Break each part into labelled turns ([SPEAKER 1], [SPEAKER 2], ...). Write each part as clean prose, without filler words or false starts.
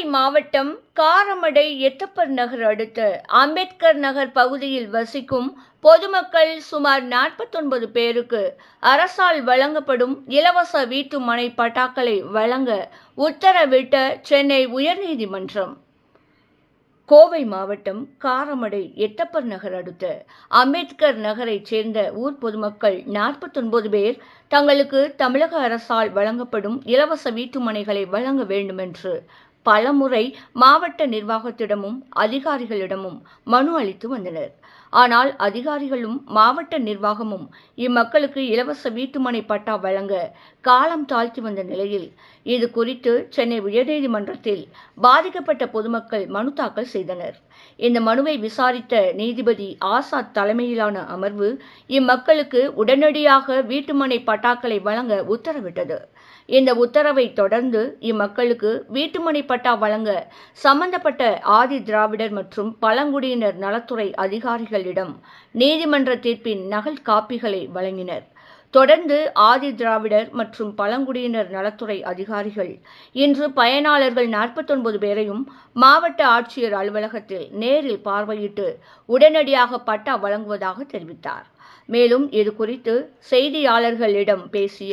[SPEAKER 1] கோவை மாவட்டம் காரமடை எட்டப்பர் நகர் அடுத்த அம்பேத்கர் நகர் பகுதியில் வசிக்கும் பொதுமக்கள் சுமார் 49 பேருக்கு அரசால் வழங்கப்படும் இலவச வீட்டு மனை பட்டாக்களை வழங்க உத்தரவிட்ட சென்னை உயர்நீதிமன்றம். கோவை மாவட்டம் காரமடை எட்டப்பர் நகர் அடுத்த அம்பேத்கர் நகரைச் சேர்ந்த ஊர் பொதுமக்கள் 49 பேர் தங்களுக்கு தமிழக அரசால் வழங்கப்படும் இலவச வீட்டுமனைகளை வழங்க வேண்டுமென்று பலமுறை மாவட்ட நிர்வாகத்திடமும் அதிகாரிகளிடமும் மனு அளித்து வந்தனர். ஆனால் அதிகாரிகளும் மாவட்ட நிர்வாகமும் இம்மக்களுக்கு இலவச வீட்டுமனை பட்டா வழங்க காலம் தாழ்த்தி வந்த நிலையில் இது குறித்து சென்னை உயர்நீதிமன்றத்தில் பாதிக்கப்பட்ட பொதுமக்கள் மனு தாக்கல் செய்தனர். இந்த மனுவை விசாரித்த நீதிபதி ஆசாத் தலைமையிலான அமர்வு இம்மக்களுக்கு உடனடியாக வீட்டுமனை பட்டாக்களை வழங்க உத்தரவிட்டது. இந்த உத்தரவை தொடர்ந்து இம்மக்களுக்கு வீட்டுமனை பட்டா வழங்க சம்பந்தப்பட்ட ஆதி திராவிடர் மற்றும் பழங்குடியினர் நலத்துறை அதிகாரிகளிடம் நீதிமன்ற தீர்ப்பின் நகல் காப்பிகளை வழங்கினர். தொடர்ந்து ஆதி திராவிடர் மற்றும் பழங்குடியினர் நலத்துறை அதிகாரிகள் இன்று பயனாளர்கள் 49 பேரையும் மாவட்ட ஆட்சியர் அலுவலகத்தில் நேரில் பார்வையிட்டு உடனடியாக பட்டா வழங்குவதாக தெரிவித்தார். மேலும் இது குறித்து செய்தியாளர்களிடம் பேசிய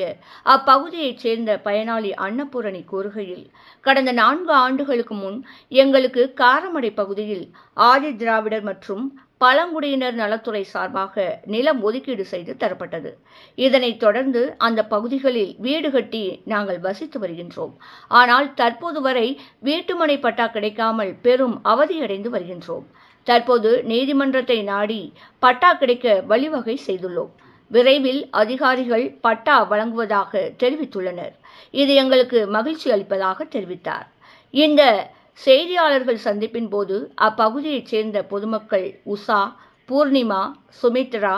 [SPEAKER 1] அப்பகுதியைச் சேர்ந்த பயனாளி அன்னபூரணி கூறுகையில், கடந்த 4 ஆண்டுகளுக்கு முன் எங்களுக்கு காரமடை பகுதியில் ஆதி திராவிடர் மற்றும் பழங்குடியினர் நலத்துறை சார்பாக நிலம் ஒதுக்கீடு செய்து தரப்பட்டது. இதனைத் தொடர்ந்து அந்த பகுதிகளில் வீடு கட்டி நாங்கள் வசித்து வருகின்றோம். ஆனால் தற்போது வரை வீட்டுமனை பட்டா கிடைக்காமல் பெரும் அவதியடைந்து வருகின்றோம். தற்போது நீதிமன்றத்தை நாடி பட்டா கிடைக்க வழிவகை செய்துள்ளோம். விரைவில் அதிகாரிகள் பட்டா வழங்குவதாக தெரிவித்துள்ளனர். இது எங்களுக்கு மகிழ்ச்சி அளிப்பதாக தெரிவித்தார். இந்த செய்தியாளர்கள் சந்திப்பின் போது அப்பகுதியைச் சேர்ந்த பொதுமக்கள் உஷா, பூர்ணிமா, சுமித்ரா,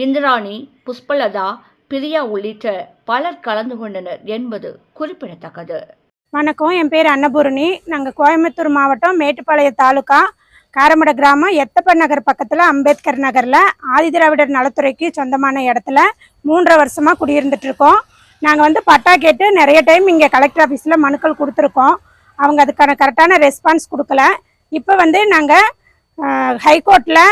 [SPEAKER 1] இந்திராணி, புஷ்பலதா, பிரியா உள்ளிட்ட பலர் கலந்து கொண்டனர் என்பது குறிப்பிடத்தக்கது.
[SPEAKER 2] வணக்கம், என் பேர் அன்னபூரணி. நாங்கள் கோயம்புத்தூர் மாவட்டம் மேட்டுப்பாளையம் தாலுகா காரமடை கிராமம் எட்டப்பர் நகர் பக்கத்தில் அம்பேத்கர் நகரில் ஆதிதிராவிடர் நலத்துறைக்கு சொந்தமான இடத்துல 3 வருஷமாக குடியிருந்துட்டு இருக்கோம். நாங்கள் பட்டா கேட்டு நிறைய டைம் இங்கே கலெக்டர் ஆஃபீஸில் மனுக்கள் கொடுத்துருக்கோம். அவங்க அதுக்கான கரெக்டான ரெஸ்பான்ஸ் கொடுக்கல. இப்போ நாங்கள் ஹைகோர்ட்டில்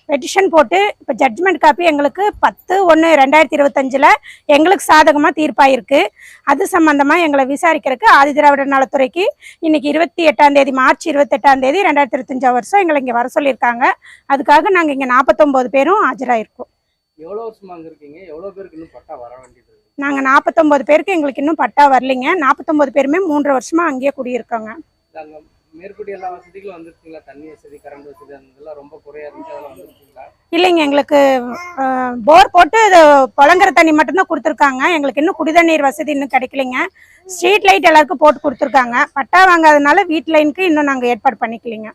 [SPEAKER 2] பெட்டிஷன் போட்டு இப்போ ஜட்ஜ்மெண்ட் காப்பி எங்களுக்கு 10/1/2025 எங்களுக்கு சாதகமாக தீர்ப்பாயிருக்கு. அது சம்மந்தமாக எங்களை விசாரிக்கிறதுக்கு ஆதிதிராவிடர் நலத்துறைக்கு இன்னைக்கு 28ஆம் தேதி மார்ச் 28ஆம் தேதி 2025 வருஷம் எங்களை இங்கே வர சொல்லியிருக்காங்க. அதுக்காக நாங்கள் இங்கே 49 பேரும் ஆஜராயிருக்கோம்.
[SPEAKER 3] எவ்வளோ வருஷமா அங்கே இருக்கீங்க? எவ்வளோ பேருக்கு இன்னும் பட்டா வர வேண்டியது?
[SPEAKER 2] நாங்கள் 49 பேருக்கு எங்களுக்கு இன்னும் பட்டா வரலைங்க. 49 பேருமே 3 வருஷமா அங்கேயே குடியிருக்காங்க.
[SPEAKER 3] மேற்கூட்டி எல்லா வசதிகளும் வந்துருக்கீங்களா? தண்ணி வசதி, கரண்ட் வசதி அதெல்லாம் ரொம்ப குறையா இருந்துச்சு, அதெல்லாம் வந்துருக்கீங்களா?
[SPEAKER 2] இல்லைங்க, எங்களுக்கு போர் போட்டு புழங்குற தண்ணி மட்டும்தான் கொடுத்துருக்காங்க. எங்களுக்கு இன்னும் குடிதண்ணீர் வசதி இன்னும் கிடைக்கலைங்க. ஸ்ட்ரீட் லைட் எல்லாருக்கும் போட்டு கொடுத்துருக்காங்க. பட்டா வாங்காதனால வீட்டு லைனுக்கு இன்னும் நாங்கள் ஏற்பாடு பண்ணிக்கலைங்க.